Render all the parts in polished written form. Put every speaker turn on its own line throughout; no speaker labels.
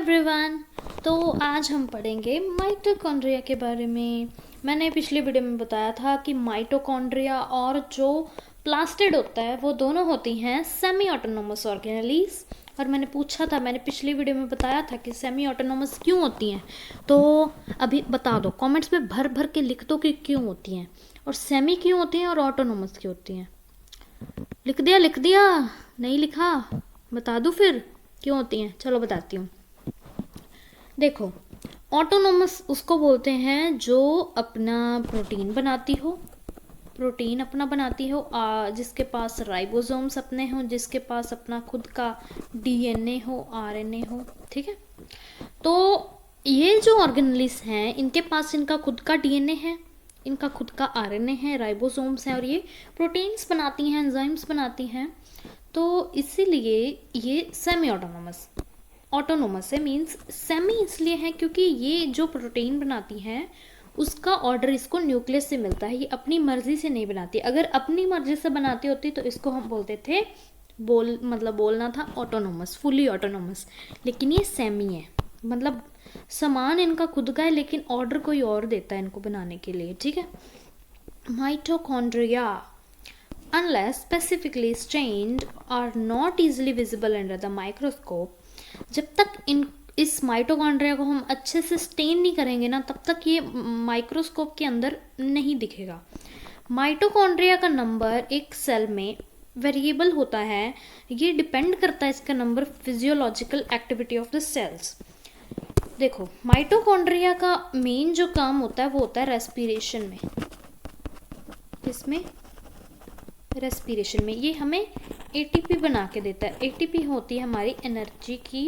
Everyone. तो आज हम पढ़ेंगे माइटोकॉन्ड्रिया के बारे में। मैंने पिछले वीडियो में बताया था कि माइटोकॉन्ड्रिया और जो प्लास्टिड होता है वो दोनों होती हैं सेमी ऑटोनोमस ऑर्गेनेलीज। और मैंने पूछा था, मैंने पिछली वीडियो में बताया था कि सेमी ऑटोनोमस क्यों होती हैं। तो अभी बता दो, कमेंट्स में भर भर के लिख दो कि क्यों होती हैं, और सेमी क्यों होती हैं और ऑटोनोमस क्यों होती हैं। लिख दिया, नहीं लिखा बता दूँ फिर क्यों होती हैं। चलो बताती हूँ। देखो, ऑटोनोमस उसको बोलते हैं जो अपना प्रोटीन बनाती हो, प्रोटीन अपना बनाती हो, जिसके पास राइबोसोम्स अपने हों, जिसके पास अपना खुद का डीएनए हो, आरएनए हो। ठीक है, तो ये जो ऑर्गेनेलिस हैं इनके पास इनका खुद का डीएनए है, इनका खुद का आरएनए है, राइबोसोम्स हैं, और ये प्रोटीन्स बनाती हैं, एंजाइम्स बनाती हैं। तो इसीलिए ये सेमी ऑटोनोमस ऑटोनोमस है। मीन्स सेमी इसलिए है क्योंकि ये जो प्रोटीन बनाती हैं उसका ऑर्डर इसको न्यूक्लियस से मिलता है, ये अपनी मर्जी से नहीं बनाती। अगर अपनी मर्जी से बनाती होती तो इसको हम बोलते थे बोलना था ऑटोनोमस, फुली ऑटोनोमस। लेकिन ये सेमी है, मतलब सामान इनका खुद का है लेकिन ऑर्डर कोई और देता है इनको बनाने के लिए। ठीक है, mitochondria unless specifically stained are not easily visible under the microscope। जब तक इस माइटोकॉन्ड्रिया को हम अच्छे से स्टेन नहीं करेंगे ना, तब तक ये माइक्रोस्कोप के अंदर नहीं दिखेगा। माइटोकॉन्ड्रिया का नंबर एक सेल में वेरिएबल होता है, ये डिपेंड करता है इसका number physiological activity of the cells. देखो, माइटोकॉन्ड्रिया का मेन जो काम होता है वो होता है रेस्पिरेशन में। इसमें रेस्पिरेशन में ये हमें एटीपी बना के देता है। एटीपी होती है हमारी एनर्जी की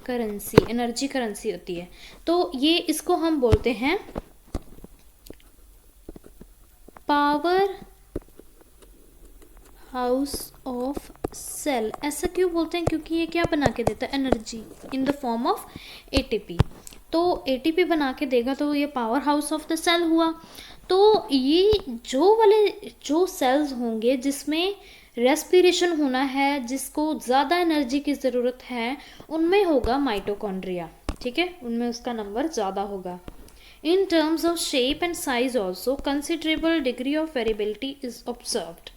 करेंसी, एनर्जी करेंसी होती है। तो ये इसको हम बोलते हैं पावर हाउस ऑफ सेल। ऐसा क्यों बोलते हैं? क्योंकि ये क्या बना के देता है? Energy in the form of ATP. तो एटीपी बना के देगा तो ये powerhouse of the cell हुआ। तो ये जो सेल्स होंगे जिसमें रेस्पिरेशन होना है, जिसको ज़्यादा एनर्जी की ज़रूरत है, उनमें होगा माइटोकॉन्ड्रिया। ठीक है, उनमें उसका नंबर ज़्यादा होगा। In terms of shape and size also considerable degree of variability is observed.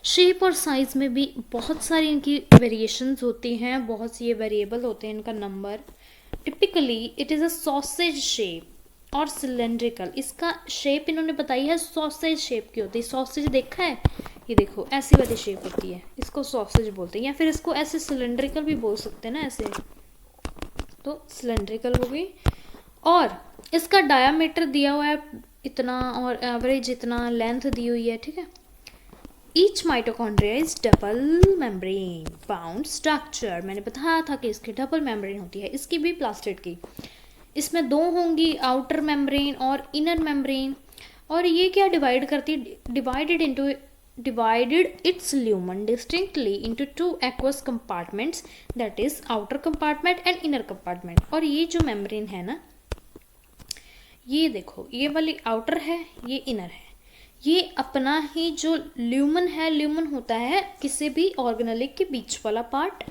Shape और साइज में भी बहुत सारी इनकी वेरिएशंस होती हैं, बहुत सी ये वेरिएबल होते हैं इनका number. Typically it is a sausage shape और सिलेंड्रिकल। इसका शेप इन्होंने बताई है सॉसेज शेप की होती है। सॉसेज देखा है? ये देखो, ऐसी वाली शेप होती है, इसको सॉसेज बोलते हैं, या फिर इसको ऐसे सिलेंड्रिकल भी बोल सकते हैं ना, ऐसे। तो सिलेंड्रिकल हो गई। और इसका डायामीटर दिया हुआ है इतना, और एवरेज इतना लेंथ दी हुई है। ठीक है, each mitochondria is double membrane bound structure. मैंने बताया था कि इसकी डबल मेम्ब्रेन होती है, इसकी भी प्लास्टिड की। इसमें दो होंगी, आउटर मेम्ब्रेन और इनर मेम्ब्रेन। और ये क्या डिवाइड करती है? divided its lumen distinctly into two aqueous compartments, that is outer compartment and inner compartment। और ये जो मेम्ब्रेन है ना, ये देखो, ये वाली आउटर है, ये इनर है। ये अपना ही जो ल्यूमन है, ल्यूमन होता है किसी भी ऑर्गेनेल के बीच वाला पार्ट,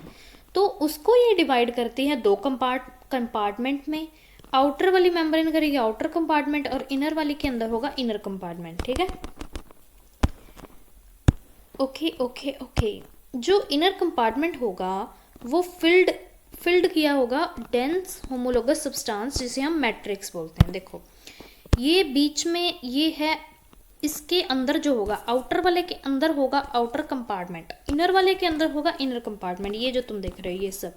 तो उसको ये डिवाइड करती है दो कंपार्टमेंट में। आउटर वाली मेम्ब्रेन करेगी आउटर कंपार्टमेंट और इनर वाली के अंदर होगा इनर कंपार्टमेंट। ठीक है, ओके। जो इनर कंपार्टमेंट होगा वो फिल्ड किया होगा डेंस होमोलोगस सब्सटेंस, जिसे हम मैट्रिक्स बोलते हैं। देखो, ये बीच में ये है, इसके अंदर जो होगा, आउटर वाले के अंदर होगा आउटर कंपार्टमेंट, इनर वाले के अंदर होगा इनर कंपार्टमेंट। ये जो तुम देख रहे हो ये सब,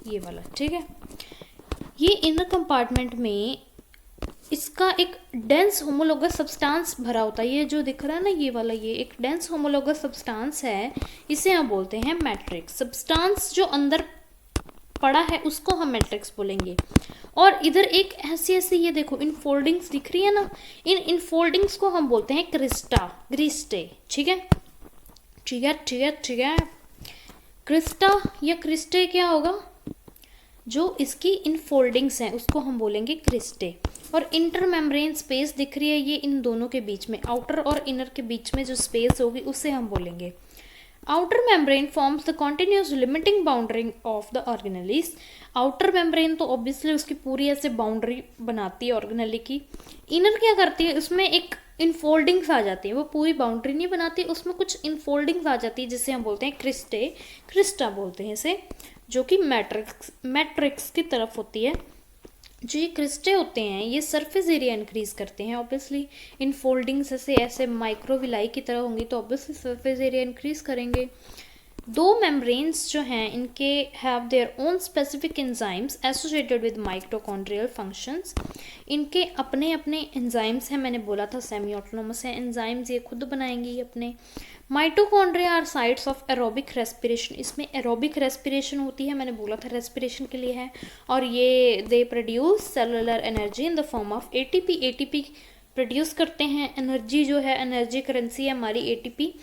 ये वाला। ठीक है, ये इनर कंपार्टमेंट में इसका एक डेंस होमोलोगस सब्सटेंस भरा होता है। ये जो दिख रहा है ना, ये वाला, ये एक डेंस होमोलोगस सब्सटेंस है, इसे हम बोलते हैं मैट्रिक्स। सब्सटेंस जो अंदर पड़ा है उसको हम मैट्रिक्स बोलेंगे। और इधर एक ऐसी ये देखो, इन फोल्डिंग्स दिख रही है ना, इन फोल्डिंग्स को हम बोलते हैं क्रिस्टे। ठीक है, क्रिस्टा या क्रिस्टे क्या होगा? जो इसकी इन फोल्डिंग्स हैं उसको हम बोलेंगे क्रिस्टे। और इंटर मेम्ब्रेन स्पेस दिख रही है, ये इन दोनों के बीच में, आउटर और इनर के बीच में जो स्पेस होगी उसे हम बोलेंगे outer membrane forms the continuous limiting boundary of the organelles. Outer membrane तो ऑब्वियसली उसकी पूरी ऐसे बाउंड्री बनाती है ऑर्गेनेली की। इनर क्या करती है, उसमें एक इनफोल्डिंग्स आ जाती है, वो पूरी बाउंड्री नहीं बनाती, उसमें कुछ इनफोल्डिंग्स आ जाती है जिसे हम बोलते हैं क्रिस्टा बोलते हैं इसे, जो कि मैट्रिक्स की तरफ होती है। जो ये क्रिस्टे होते हैं ये सरफेस एरिया इंक्रीज करते हैं ऑब्वियसली। इन फोल्डिंग्स ऐसे माइक्रोविलाई की तरह होंगी तो ऑब्वियसली सरफेस एरिया इंक्रीज करेंगे। दो मेम्ब्रेन्स जो हैं इनके have their own specific enzymes associated with mitochondrial functions. इनके अपने अपने एंजाइम्स हैं, मैंने बोला था सेमी ऑटोनोमस है एंजाइम्स, ये खुद बनाएंगी अपने। Mitochondria are sites of aerobic respiration, इसमें एरोबिक रेस्पिरेशन होती है, मैंने बोला था रेस्पिरेशन के लिए है। और ये they produce cellular energy in the form of ATP. ATP produce करते हैं, एनर्जी जो है एनर्जी करेंसी है हमारी एटीपी।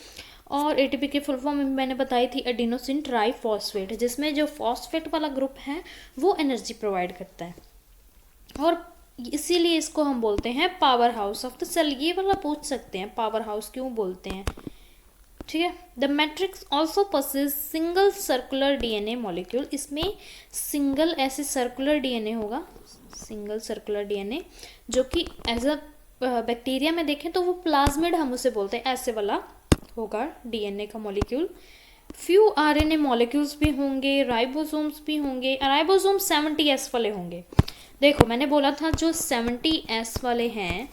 और एटीपी की फुल फॉर्म मैंने बताई थी एडिनोसिन ट्राइफॉस्फेट, जिसमें जो फॉस्फेट वाला ग्रुप है वो एनर्जी प्रोवाइड करता है और इसीलिए इसको हम बोलते हैं powerhouse of the cell. ये वाला पूछ सकते हैं पावर हाउस क्यों बोलते हैं, ठीक है। The matrix also possess single circular DNA molecule, इसमें सिंगल ऐसे सर्कुलर डीएनए होगा, सिंगल सर्कुलर डीएनए जो कि एज अ बैक्टीरिया में देखें तो वो प्लाज्मिड हम उसे बोलते हैं, ऐसे वाला होगा डीएनए का मॉलिक्यूल। फ्यू आरएनए मॉलिक्यूल्स भी होंगे, राइबोसोम्स भी होंगे, राइबोसोम 70S वाले होंगे। देखो मैंने बोला था जो 70S वाले हैं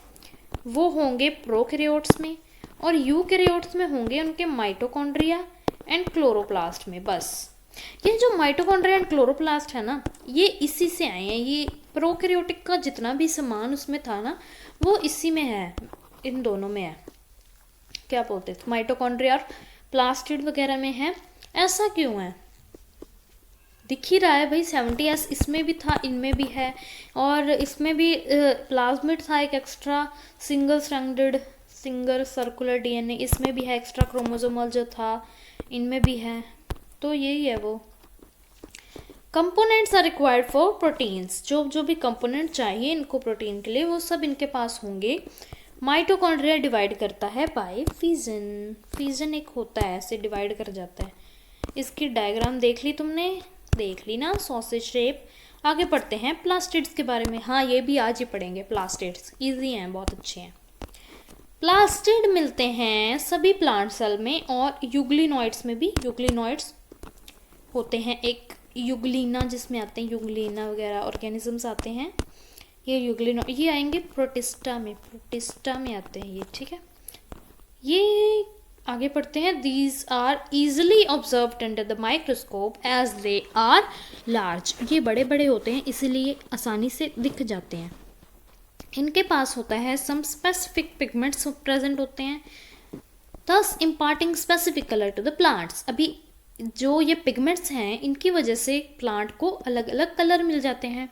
वो होंगे प्रोकैरियोट्स में और यूकैरियोट्स में होंगे उनके माइटोकॉन्ड्रिया एंड क्लोरोप्लास्ट में। बस ये जो माइटोकॉन्ड्रिया एंड क्लोरोप्लास्ट है ना ये इसी से आए हैं, ये प्रोकैरियोटिक का जितना भी सामान उसमें था ना वो इसी में है, इन दोनों में है। क्या बोलते थे माइटोकॉन्ड्रिया और प्लास्टिड वगैरह में है। ऐसा क्यों है, दिख ही रहा है भाई 70S इसमें भी था इनमें भी है, और इसमें भी प्लाज्मिड था एक extra single stranded single circular DNA, इसमें भी है एक्स्ट्रा क्रोमोसोमल जो था इनमें भी है, तो यही है वो। Components are required for proteins, जो जो भी कंपोनेंट चाहिए इनको प्रोटीन के लिए वो सब इनके पास होंगे। माइटोकॉन्ड्रिया डिवाइड करता है बाय फिजन, फिजन एक होता है ऐसे डिवाइड कर जाता है। इसकी डायग्राम देख ली तुमने, देख ली ना, सॉसेज शेप। आगे पढ़ते हैं प्लास्टिड्स के बारे में, हाँ ये भी आज ही पढ़ेंगे प्लास्टिड्स, इजी हैं बहुत अच्छे हैं। प्लास्टिड मिलते हैं सभी प्लांट सेल में और यूग्लिनॉइड्स में भी, यूग्लिनॉइड्स होते हैं, एक यूग्लिना जिसमें आते हैं यूग्लिना वगैरह ऑर्गेनिजम्स आते हैं, ये यूग्लिनो ये आएंगे प्रोटिस्टा में आते हैं ये, ठीक है। ये आगे पढ़ते हैं। These are easily observed under the microscope as they are large, ये बड़े बड़े होते हैं इसीलिए आसानी से दिख जाते हैं। इनके पास होता है सम स्पेसिफिक पिगमेंट्स प्रेजेंट होते हैं, thus imparting specific colour to the plants. अभी जो ये पिगमेंट्स हैं इनकी वजह से प्लांट को अलग अलग कलर मिल जाते हैं।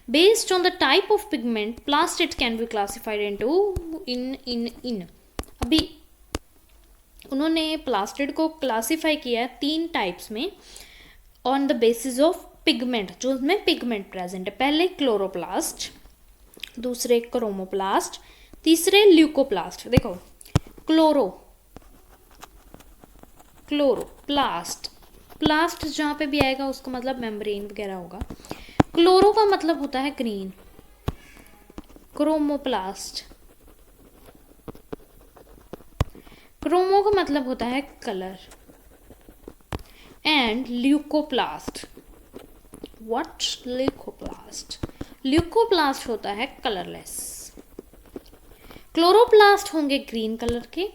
Based on the type of pigment plastid can be classified into in अभी उन्होंने प्लास्टिड को क्लासीफाई किया है 3 टाइप्स में on the basis of pigment, जो उसमें पिगमेंट प्रेजेंट है। पहले क्लोरोप्लास्ट, दूसरे क्रोमोप्लास्ट, तीसरे ल्यूकोप्लास्ट। देखो क्लोरोप्लास्ट, प्लास्ट जहाँ पे भी आएगा उसका मतलब मेम्ब्रेन वगैरह होगा। क्लोरो का मतलब होता है ग्रीन, क्रोमोप्लास्ट, क्रोमो का मतलब होता है colour, and leucoplast, what leucoplast, leucoplast होता है कलरलेस। क्लोरोप्लास्ट होंगे ग्रीन कलर के,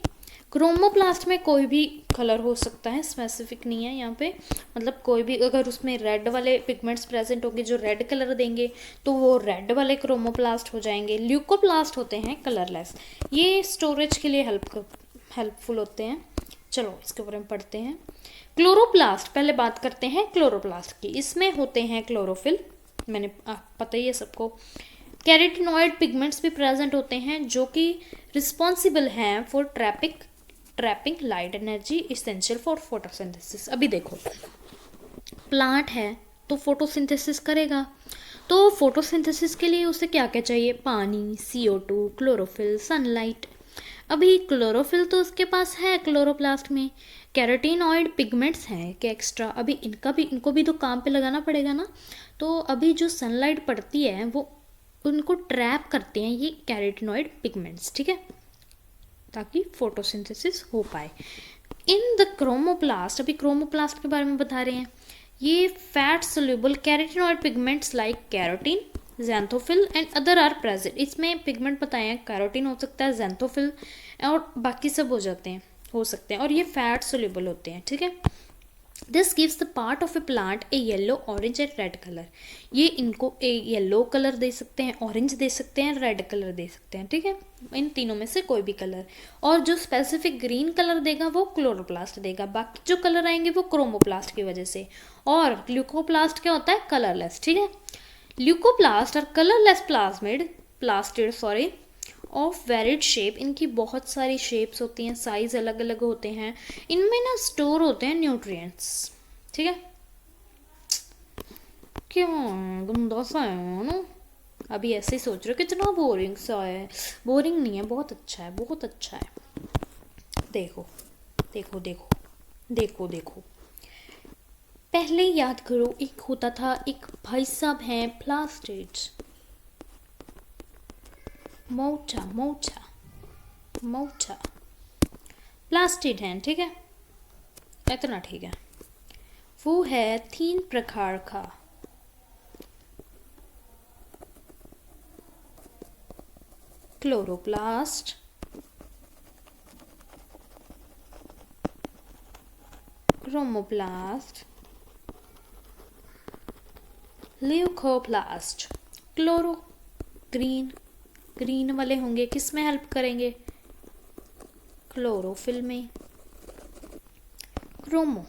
क्रोमोप्लास्ट में कोई भी कलर हो सकता है, स्पेसिफिक नहीं है यहाँ पे, मतलब कोई भी, अगर उसमें रेड वाले पिगमेंट्स प्रेजेंट होंगे जो रेड कलर देंगे तो वो रेड वाले क्रोमोप्लास्ट हो जाएंगे। ल्यूकोप्लास्ट होते हैं कलरलेस, ये स्टोरेज के लिए हेल्पफुल होते हैं। चलो इसके बारे में पढ़ते हैं। क्लोरोप्लास्ट, पहले बात करते हैं क्लोरोप्लास्ट की। इसमें होते हैं क्लोरोफिल, मैंने पता ही है सबको। कैरोटीनॉइड पिगमेंट्स भी प्रेजेंट होते हैं जो कि रिस्पॉन्सिबल हैं for trapping light energy essential for photosynthesis. अभी देखो प्लांट है तो फोटोसिंथेसिस करेगा, तो फोटोसिंथेसिस के लिए उसे क्या क्या चाहिए, पानी, CO2, क्लोरोफिल, सनलाइट। अभी क्लोरोफिल तो उसके पास है क्लोरोप्लास्ट में, कैरोटीनॉइड पिगमेंट्स हैं कि एक्स्ट्रा, अभी इनको भी तो काम पे लगाना पड़ेगा ना। तो अभी जो सनलाइट पड़ती है वो उनको ट्रैप करते हैं ये कैरोटीनॉइड पिगमेंट्स, ठीक है, ताकि फोटोसिंथेसिस हो पाए। इन द क्रोमोप्लास्ट, अभी क्रोमोप्लास्ट के बारे में बता रहे हैं, ये fat soluble carotenoid pigments like carotene, xanthophyll and other are present. इसमें पिगमेंट बताए हैं, कैरोटीन हो सकता है, ज़ैंथोफिल और बाकी सब हो सकते हैं और ये फैट सोल्यूबल होते हैं, ठीक है। This gives the part of A plant A yellow, orange and red colour. ये इनको ए येलो कलर दे सकते हैं, ऑरेंज दे सकते हैं, रेड कलर दे सकते हैं, ठीक है, इन तीनों में से कोई भी कलर। और जो स्पेसिफिक ग्रीन कलर देगा वो क्लोरोप्लास्ट देगा, बाकी जो कलर आएंगे वो क्रोमोप्लास्ट की वजह से। और ल्यूकोप्लास्ट क्या होता है? कलरलेस, ठीक है। ल्यूकोप्लास्ट और colourless plastid of varied shape, इनकी बहुत सारी शेप्स होती हैं, साइज अलग अलग होते हैं, इनमें ना स्टोर होते हैं न्यूट्रिएंट्स, ठीक है। क्या गंदा सा है ना, अभी ऐसे ही सोच रहे हो कितना बोरिंग सा है। बोरिंग नहीं है, बहुत अच्छा है, बहुत अच्छा है। देखो देखो देखो देखो देखो, पहले याद करो, एक होता था, एक भाई साहब हैं प्लास्टिड्स, मोटा मोटा मोटा प्लास्टिड हैं, ठीक है, इतना ठीक है। वो है 3 प्रकार का, chloroplast, chromoplast, leucoplast. Chloro green वाले होंगे, किस में हेल्प करेंगे? क्लोरोफिल में। क्रोमो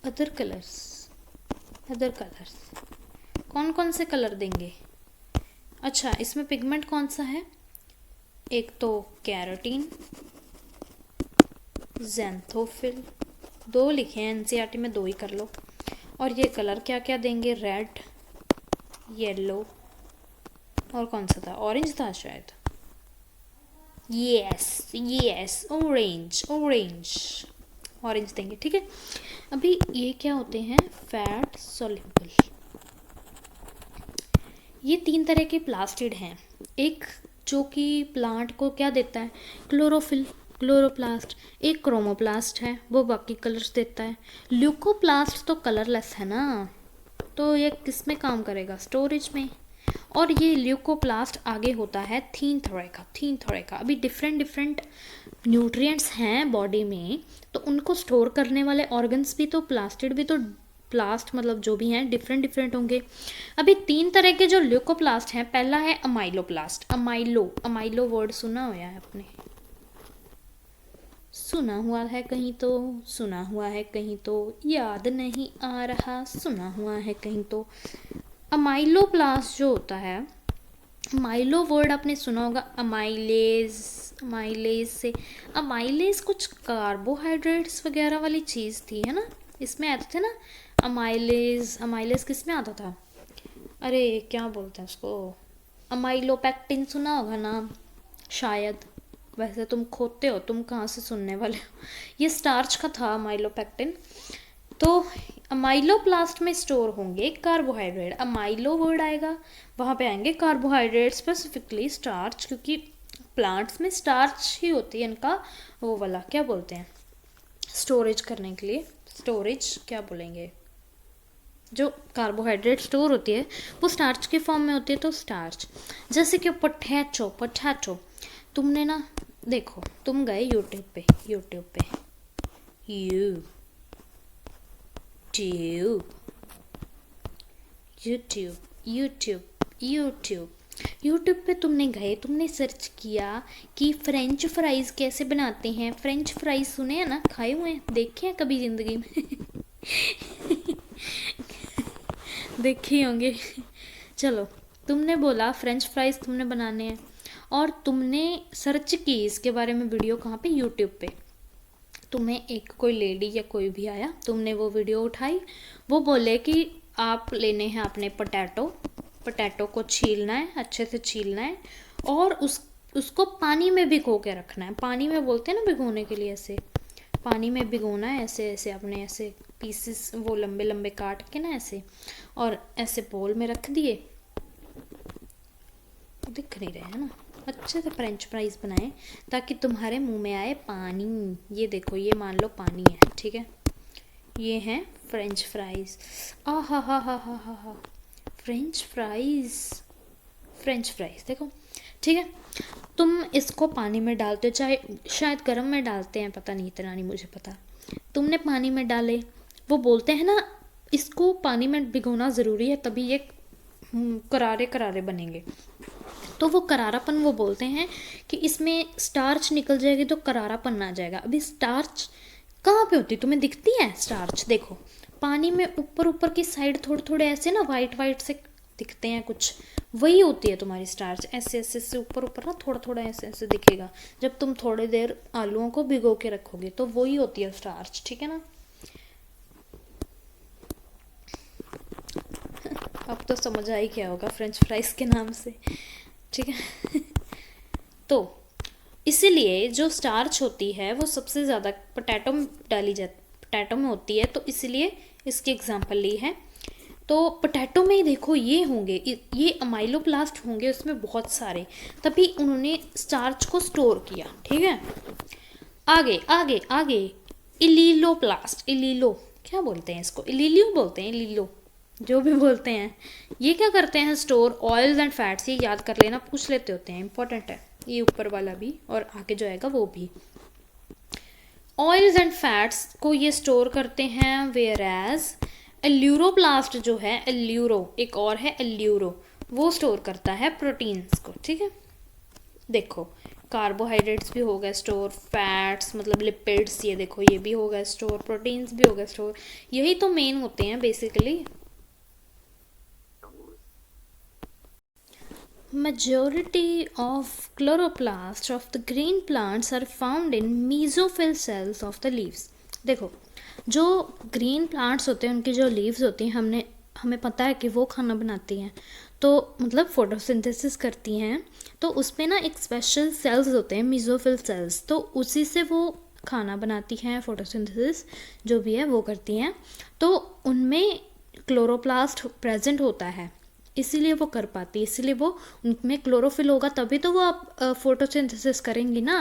अदर कलर्स कौन कौन से कलर देंगे? अच्छा, इसमें पिगमेंट कौन सा है? एक तो कैरोटीन, ज़ैंथोफिल, 2 लिखे हैं एनसीईआरटी में, 2 ही कर लो। और ये कलर क्या क्या देंगे? रेड, येलो, और कौन सा था? ऑरेंज था शायद। यस ऑरेंज देंगे, ठीक है। अभी ये क्या होते हैं? Fat soluble. ये 3 तरह के प्लास्टिड हैं। एक जो कि प्लांट को क्या देता है? Chlorophyll, chloroplast. एक क्रोमोप्लास्ट है, वो बाकी कलर्स देता है। ल्यूकोप्लास्ट तो कलरलेस है ना, तो ये किस में काम करेगा? स्टोरेज में। और ये ल्यूकोप्लास्ट आगे होता है थीन थोड़े का। अभी डिफरेंट न्यूट्रिएंट्स हैं बॉडी में, तो उनको स्टोर करने वाले ऑर्गन्स भी तो प्लास्टिड भी तो प्लास्ट मतलब जो भी हैं डिफरेंट होंगे। अभी 3 तरह के जो ल्यूकोप्लास्ट हैं, पहला है अमाइलोप्लास्ट। अमाइलो वर्ड सुना हुआ है आपने? सुना हुआ है कहीं तो याद नहीं आ रहा, सुना हुआ है कहीं तो। अमाइलोप्लास्ट जो होता है, माइलो वर्ड आपने सुना होगा, अमाइलेज से। अमाइलेज कुछ कार्बोहाइड्रेट्स वगैरह वाली चीज़ थी, है ना, इसमें आते थे ना अमाइलेज किस में आता था? अरे क्या बोलते हैं उसको, अमाइलोपेक्टिन सुना होगा नाम शायद। वैसे तुम खोते हो, तुम कहाँ से सुनने वाले हो। ये स्टार्च का था अमाइलोपेक्टिन। तो अमाइलोप्लास्ट में स्टोर होंगे कार्बोहाइड्रेट, अमाइलो वर्ड आएगा, वहाँ पे आएंगे कार्बोहाइड्रेट, स्पेसिफिकली स्टार्च, क्योंकि प्लांट्स में स्टार्च ही होती है इनका वो वाला, क्या बोलते हैं, स्टोरेज करने के लिए। स्टोरेज क्या बोलेंगे? जो कार्बोहाइड्रेट स्टोर होती है वो स्टार्च के फॉर्म में होती है, तो स्टार्च। जैसे कि पोटैटो, तुमने ना देखो, तुम गए यूट्यूब पे यूट्यूब पे तुमने गए, तुमने सर्च किया कि फ्रेंच फ्राइज़ कैसे बनाते हैं। फ्रेंच फ्राइज़ सुने हैं ना, खाए हुए हैं, देखे हैं कभी ज़िंदगी में? देखे होंगे। चलो, तुमने बोला फ्रेंच फ्राइज़ तुमने बनाने हैं और तुमने सर्च की इसके बारे में वीडियो, कहाँ पे? यूट्यूब पे। तुम्हें एक कोई लेडी या कोई भी आया, तुमने वो वीडियो उठाई, वो बोले कि आप लेने हैं अपने पोटैटो को छीलना है, अच्छे से छीलना है, और उसको पानी में भिगो के रखना है। पानी में बोलते हैं ना भिगोने के लिए, ऐसे पानी में भिगोना है, ऐसे ऐसे अपने ऐसे पीसेस वो लंबे लंबे काट के ना ऐसे, और ऐसे बोल में रख दिए, दिख नहीं रहे है ना, अच्छे से फ्रेंच फ्राइज बनाए ताकि तुम्हारे मुंह में आए पानी। ये देखो, ये मान लो पानी है, ठीक है, ये हैं फ्रेंच फ्राइज। आ हा, फ्रेंच फ्राइज, फ्रेंच फ्राइज देखो, ठीक है। तुम इसको पानी में डालते हो, चाहे शायद गर्म में डालते हैं, पता नहीं, इतना नहीं मुझे पता। तुमने पानी में डाले, वो बोलते हैं ना इसको पानी में भिगोना ज़रूरी है तभी ये करारे करारे बनेंगे। तो वो करारापन वो बोलते हैं कि इसमें स्टार्च निकल जाएगी तो करारापन आ जाएगा। अभी स्टार्च कहाँ पे होती, तुम्हें दिखती है स्टार्च? देखो पानी में ऊपर ऊपर की साइड थोड़े थोड़े ऐसे ना वाइट वाइट से दिखते हैं कुछ, वही होती है तुम्हारी स्टार्च। ऐसे ऐसे से ऊपर ऊपर ना थोड़ा थोड़ा ऐसे ऐसे दिखेगा जब तुम थोड़ी देर आलूओं को भिगो के रखोगे, तो वही होती है स्टार्च, ठीक है ना। अब तो समझ आई क्या होगा फ्रेंच फ्राइज के नाम से, ठीक है। तो इसीलिए जो स्टार्च होती है वो सबसे ज़्यादा पोटैटो में डाली जाती, पोटैटो में होती है, तो इसलिए इसकी एग्जांपल ली है। तो पोटैटो में ही देखो ये होंगे, ये अमाइलोप्लास्ट होंगे उसमें बहुत सारे, तभी उन्होंने स्टार्च को स्टोर किया, ठीक है। आगे आगे आगे, इलीलोप्लास्ट, इलीलो क्या बोलते हैं इसको, इलीलियो बोलते हैं, इलीलो जो भी बोलते हैं। ये क्या करते हैं, स्टोर ऑयल्स एंड फैट्स, ये याद कर लेना, पूछ लेते होते हैं, इंपॉर्टेंट है ये ऊपर वाला भी और आगे जो आएगा वो भी। ऑयल्स एंड फैट्स को ये स्टोर करते हैं, वेयर एज एल्यूरोप्लास्ट जो है, एल्यूरो एक और है एल्यूरो, वो स्टोर करता है प्रोटीन्स को, ठीक है। देखो कार्बोहाइड्रेट्स भी हो गए स्टोर, फैट्स मतलब लिपिड्स, ये देखो ये भी हो गया स्टोर, प्रोटीन्स भी हो गए स्टोर, यही तो मेन होते हैं basically. Majority of chloroplasts of the green plants are found in mesophyll cells of the leaves। देखो जो ग्रीन प्लांट्स होते हैं उनकी जो लीव्स होती हैं, हमें पता है कि वो खाना बनाती हैं, तो मतलब फोटोसिंथेसिस करती हैं, तो उसमें ना एक स्पेशल सेल्स होते हैं मेसोफिल सेल्स, तो उसी से वो खाना बनाती हैं, फोटोसिंथेसिस जो भी है वो करती हैं, तो उनमें क्लोरोप्लास्ट प्रेजेंट होता है, इसीलिए वो कर पाती है, इसीलिए वो उनमें क्लोरोफिल होगा तभी तो वो आप फोटोसिंथेसिस करेंगी ना।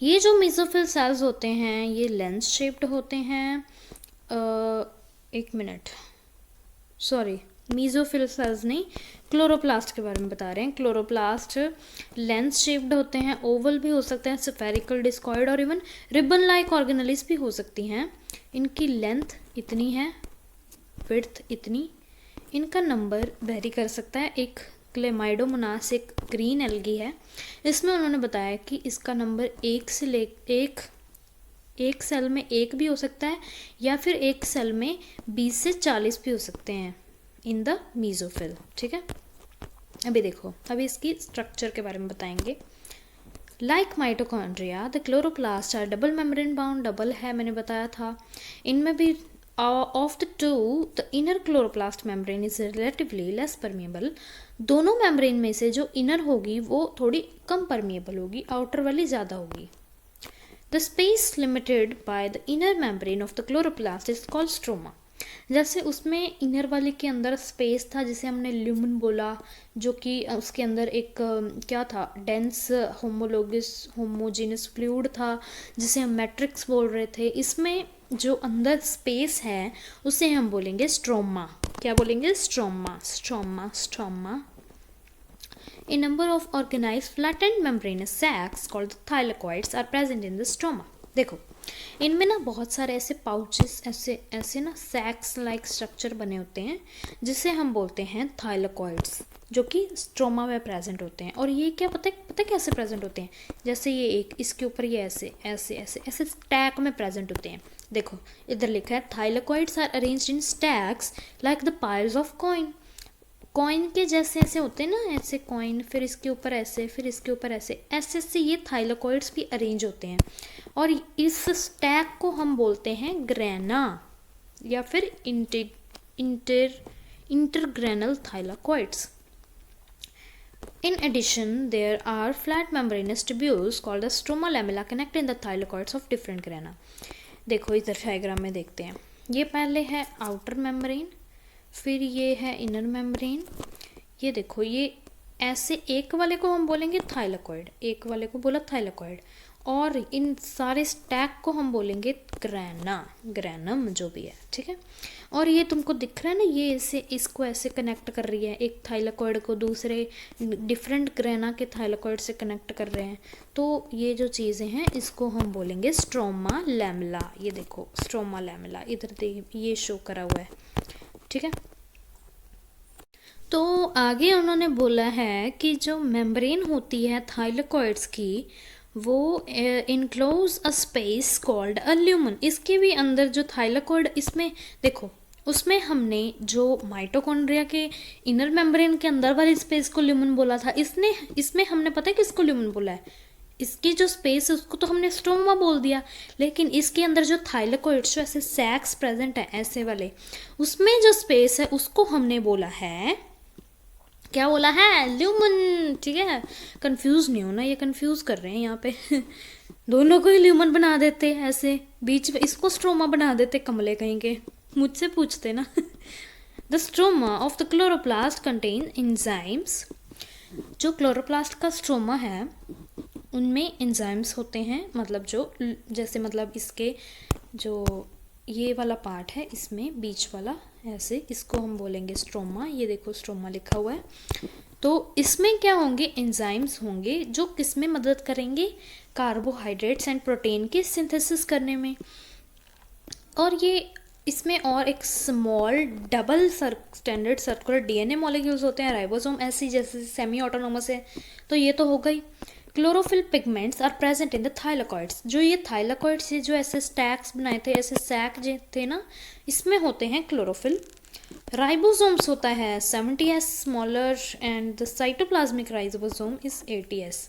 ये जो मेसोफिल सेल्स होते हैं ये लेंस शेप्ड होते हैं, एक मिनट, सॉरी मेसोफिल सेल्स नहीं, क्लोरोप्लास्ट के बारे में बता रहे हैं। क्लोरोप्लास्ट लेंस शेप्ड होते हैं, ओवल भी हो सकते हैं, स्फेरिकल, डिस्कॉइड और इवन रिबन लाइक ऑर्गेनेलिस भी हो सकती हैं। इनकी लेंथ इतनी है, विड्थ इतनी, इनका नंबर वेरी कर सकता है। एक क्लेमाइडोमोनास एक ग्रीन एल्गी है, इसमें उन्होंने बताया कि इसका नंबर एक सेल में 1 भी हो सकता है या फिर एक सेल में 20 से 40 भी हो सकते हैं इन द मीजोफिल, ठीक है। अभी देखो, अभी इसकी स्ट्रक्चर के बारे में बताएंगे। Like mitochondria the chloroplast are double membrane bound, double है मैंने बताया था। इनमें भी of the two the inner chloroplast membrane is relatively less permeable। दोनों मेम्ब्रेन में से जो इनर होगी वो थोड़ी कम परमिएबल होगी, आउटर वाली ज़्यादा होगी। The space limited by the inner membrane of the chloroplast is called stroma। जैसे उसमें इनर वाले के अंदर स्पेस था जिसे हमने ल्यूमन बोला, जो कि उसके अंदर एक क्या था, डेंस होमोजेनस फ्लूइड था जिसे हम मैट्रिक्स बोल रहे थे। इसमें जो अंदर स्पेस है उसे हम बोलेंगे स्ट्रोमा। क्या बोलेंगे? Stroma, stroma, stroma. A number of organized flattened membranous sacs called the thylakoids are present in the stroma। देखो इनमें ना बहुत सारे ऐसे पाउचेस, ऐसे ऐसे ना सैक्स लाइक स्ट्रक्चर बने होते हैं जिसे हम बोलते हैं थाइलाकॉइड्स, जो कि स्ट्रोमा में प्रेजेंट होते हैं। और ये क्या पता कैसे प्रेजेंट होते हैं? जैसे ये एक, इसके ऊपर ये ऐसे ऐसे ऐसे ऐसे स्टैक में प्रेजेंट होते हैं। देखो इधर लिखा है thylakoids are arranged in stacks like the piles of coin. Coin के जैसे ऐसे होते हैं ना, ऐसे कॉइन, फिर इसके ऊपर ऐसे, फिर इसके ऊपर ऐसे ऐसे से ये थाइलाकॉइड्स भी अरेंज होते हैं। और इस स्टैक को हम बोलते हैं ग्रेना या फिर इंटरग्रेनल thylakoids. In addition, there are flat membranous tubules called the stroma lamella connecting the thylakoids of different grana. देखो इधर डायग्राम में देखते हैं, ये पहले है आउटर मेम्ब्रेन, फिर ये है इनर मेम्ब्रेन। ये देखो ये ऐसे एक वाले को हम बोलेंगे थाइलाकॉइड, एक वाले को बोला थाइलाकॉइड, और इन सारे स्टैक को हम बोलेंगे ग्रैना, ग्रैनम जो भी है, ठीक है। और ये तुमको दिख रहा है ना, ये ऐसे इसको ऐसे कनेक्ट कर रही है, एक थाइलाकॉइड को दूसरे डिफरेंट ग्रैना के थाइलाकॉइड से कनेक्ट कर रहे हैं। तो ये जो चीज़ें हैं इसको हम बोलेंगे स्ट्रोमा लैमेला। ये देखो स्ट्रोमा लैमेला इधर ये शो करा हुआ है, ठीक है। तो आगे उन्होंने बोला है कि जो मेम्ब्रेन होती है थाइलाकॉइड्स की, वो enclose a space called a lumen. इसके भी अंदर जो थाइलाकॉइड, इसमें देखो उसमें हमने जो माइटोकॉन्ड्रिया के इनर मेम्ब्रेन के अंदर वाली स्पेस को ल्यूमन बोला था, इसमें हमने पता है किसको ल्यूमन बोला है, इसकी जो स्पेस है उसको तो हमने स्ट्रोमा बोल दिया, लेकिन इसके अंदर जो थाइलाकॉइड्स जो ऐसे सैक्स प्रेजेंट है ऐसे वाले, उसमें जो स्पेस है उसको हमने बोला है, क्या बोला है, ल्यूमन, ठीक है। कंफ्यूज नहीं होना, ये कंफ्यूज कर रहे हैं यहाँ पे दोनों को ही ल्यूमन बना देते ऐसे, बीच में इसको स्ट्रोमा बना देते, कमले कहीं के, मुझसे पूछते ना the stroma of the chloroplast contain enzymes. जो क्लोरोप्लास्ट का स्ट्रोमा है उनमें एंजाइम्स होते हैं, मतलब जो जैसे मतलब इसके जो ये वाला पार्ट है इसमें बीच वाला ऐसे, इसको हम बोलेंगे स्ट्रोमा। ये देखो स्ट्रोमा लिखा हुआ है। तो इसमें क्या होंगे, एंजाइम्स होंगे जो किस में मदद करेंगे, कार्बोहाइड्रेट्स एंड प्रोटीन के सिंथेसिस करने में। और ये इसमें और एक small double standard circular DNA molecules होते हैं, राइबोसोम ऐसी जैसे सेमी ऑटोनोमस है। तो ये तो हो गई। Chlorophyll pigments are present in the thylakoids. जो ये थाइलाकॉइड्स से जो ऐसे स्टैक्स बनाए थे, ऐसे सैक जो थे ना, इसमें होते हैं क्लोरोफिल। राइबोसोम्स होता है 70s smaller and the cytoplasmic ribosome is 80s।